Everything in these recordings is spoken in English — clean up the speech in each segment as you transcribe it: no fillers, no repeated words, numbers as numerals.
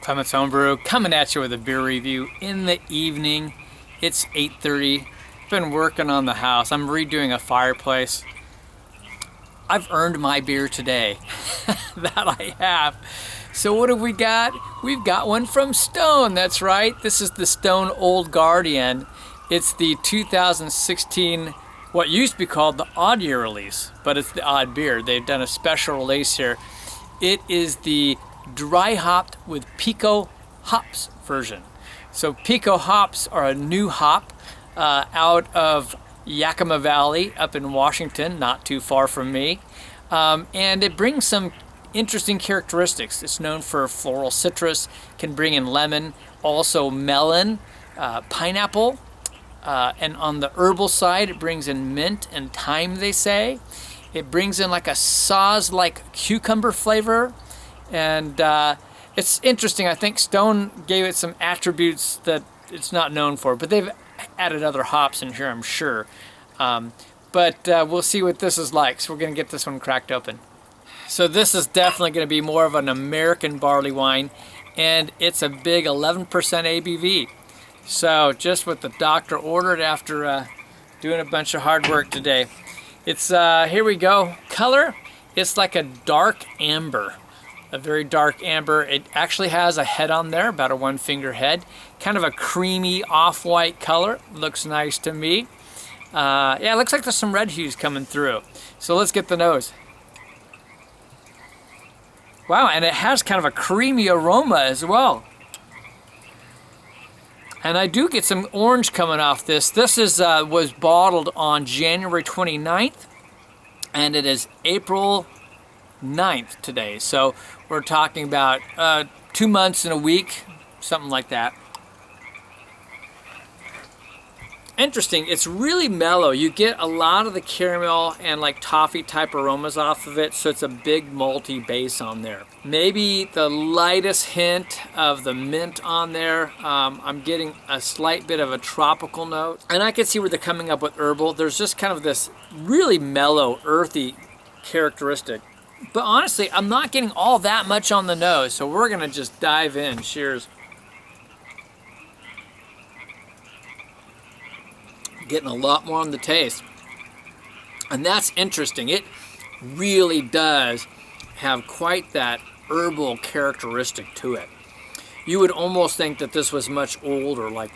Clements Homebrew coming at you with a beer review in the evening. It's 8:30. Been working on the house. I'm redoing a fireplace. I've earned my beer today. That I have. So what have we got? We've got one from Stone. That's right. This is the Stone Old Guardian. It's the 2016, what used to be called the Odd Year release, but it's the Odd Beer. They've done a special release here. It is the dry hopped with Pekko hops version. So Pekko hops are a new hop out of Yakima Valley up in Washington, not too far from me. And it brings some interesting characteristics. It's known for floral citrus, can bring in lemon, also melon, pineapple, and on the herbal side it brings in mint and thyme, they say. It brings in like a sauce-like cucumber flavor, and it's interesting. I think Stone gave it some attributes that it's not known for, but they've added other hops in here, I'm sure. But we'll see what this is like, so we're going to get this one cracked open. So this is definitely going to be more of an American barley wine, and it's a big 11% ABV. So just what the doctor ordered after doing a bunch of hard work today. It's, here we go. Color, it's like a dark amber, a very dark amber. It actually has a head on there, about a 1-finger head. Kind of a creamy off-white color. Looks nice to me. Yeah, it looks like there's some red hues coming through. So let's get the nose. Wow, and it has kind of a creamy aroma as well. And I do get some orange coming off this. This is was bottled on January 29th, and it is April 9th today. So we're talking about 2 months and a week, something like that. Interesting, it's really mellow. You get a lot of the caramel and like toffee type aromas off of it, so it's a big malty base on there. Maybe the lightest hint of the mint on there. I'm getting a slight bit of a tropical note, and I can see where they're coming up with herbal. There's just kind of this really mellow, earthy characteristic. But honestly, I'm not getting all that much on the nose, so we're gonna just dive in. Cheers. Getting a lot more on the taste, and that's interesting. It really does have quite that herbal characteristic to it. You would almost think that this was much older, like,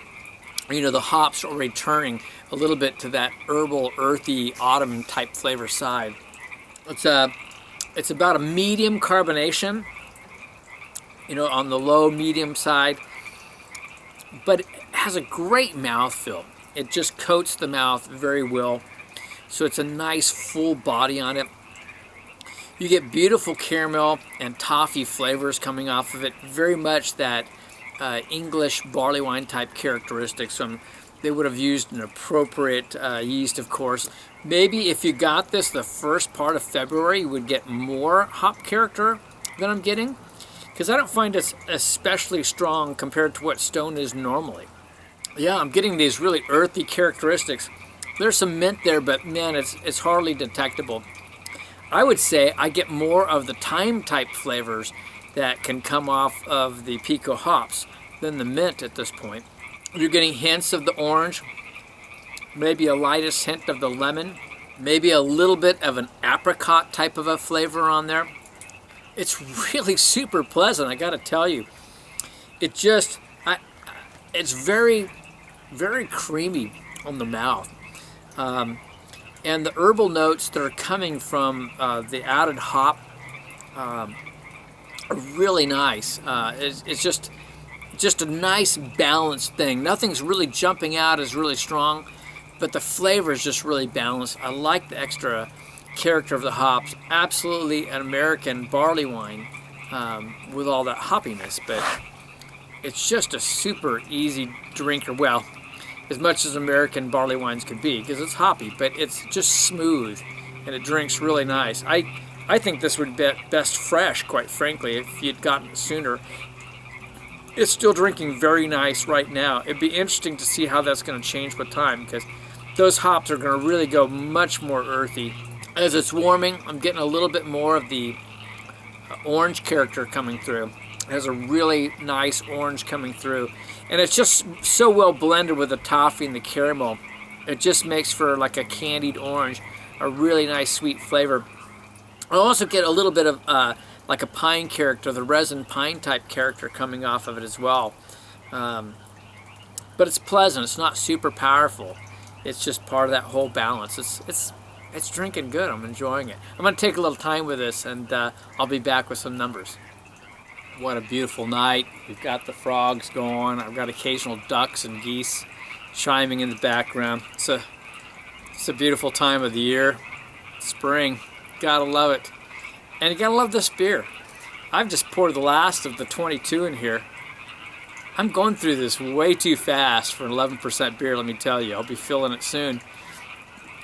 you know, the hops are returning a little bit to that herbal, earthy, autumn type flavor side. It's about a medium carbonation, you know, on the low medium side, but it has a great mouthfeel. It just coats the mouth very well. So it's a nice full body on it. You get beautiful caramel and toffee flavors coming off of it. Very much that English barley wine type characteristics. So they would have used an appropriate yeast, of course. Maybe if you got this the first part of February, you would get more hop character than I'm getting, because I don't find it especially strong compared to what Stone is normally. Yeah, I'm getting these really earthy characteristics. There's some mint there, but man, it's hardly detectable. I would say I get more of the thyme type flavors that can come off of the Pekko hops than the mint at this point. You're getting hints of the orange, maybe a lightest hint of the lemon, maybe a little bit of an apricot type of a flavor on there. It's really super pleasant, I gotta tell you. It just, it's very creamy on the mouth, and the herbal notes that are coming from the added hop are really nice. It's just a nice balanced thing. Nothing's really jumping out as really strong, but the flavor is just really balanced. I like the extra character of the hops. Absolutely an American barley wine with all that hoppiness, but it's just a super easy drinker. Well, as much as American barley wines could be, because it's hoppy, but it's just smooth and it drinks really nice. I think this would be best fresh, quite frankly, if you'd gotten it sooner. It's still drinking very nice right now. It'd be interesting to see how that's going to change with time, because those hops are going to really go much more earthy. As it's warming, I'm getting a little bit more of the orange character coming through. It has a really nice orange coming through. And it's just so well blended with the toffee and the caramel. It just makes for like a candied orange, a really nice sweet flavor. I also get a little bit of like a pine character, the resin pine type character coming off of it as well. But it's pleasant. It's not super powerful. It's just part of that whole balance. It's drinking good. I'm enjoying it. I'm going to take a little time with this, and I'll be back with some numbers. What a beautiful night. We've got the frogs going. I've got occasional ducks and geese chiming in the background. It's a beautiful time of the year. Spring. Gotta love it. And you gotta love this beer. I've just poured the last of the 22 in here. I'm going through this way too fast for an 11% beer, let me tell you. I'll be filling it soon.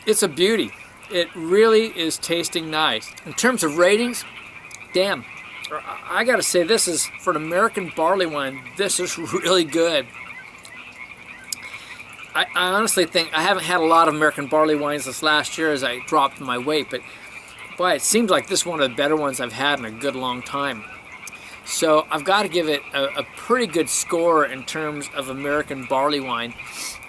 It's a beauty. It really is tasting nice. In terms of ratings, damn, I gotta say, this is, for an American barley wine, this is really good. I honestly think, I haven't had a lot of American barley wines this last year as I dropped my weight, but boy, it seems like this is one of the better ones I've had in a good long time. So I've got to give it a pretty good score in terms of American barley wine.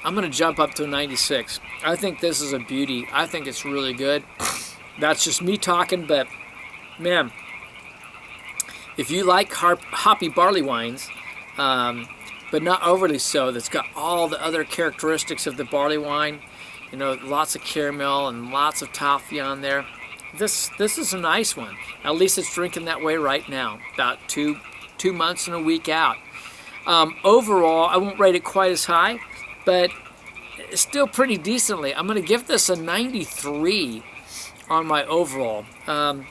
I'm going to jump up to a 96. I think this is a beauty. I think it's really good. That's just me talking, but man, if you like hoppy barley wines, but not overly so, that's got all the other characteristics of the barley wine, you know, lots of caramel and lots of toffee on there. This is a nice one. At least it's drinking that way right now, about two months and a week out. Overall, I won't rate it quite as high, but it's still pretty decently. I'm going to give this a 93 on my overall. I'm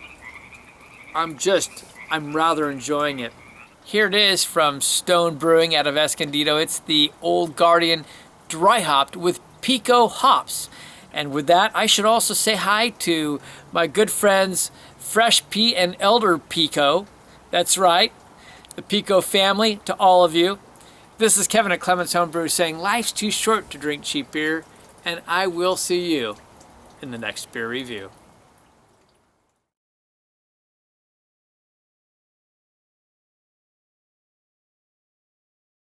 rather enjoying it. Here it is from Stone Brewing out of Escondido. It's the Old Guardian dry hopped with Pekco hops. And with that, I should also say hi to my good friends Fresh P and Elder Pekco. That's right, the Pekco family, to all of you. This is Kevin at Clement's Homebrew saying life's too short to drink cheap beer, and I will see you in the next beer review.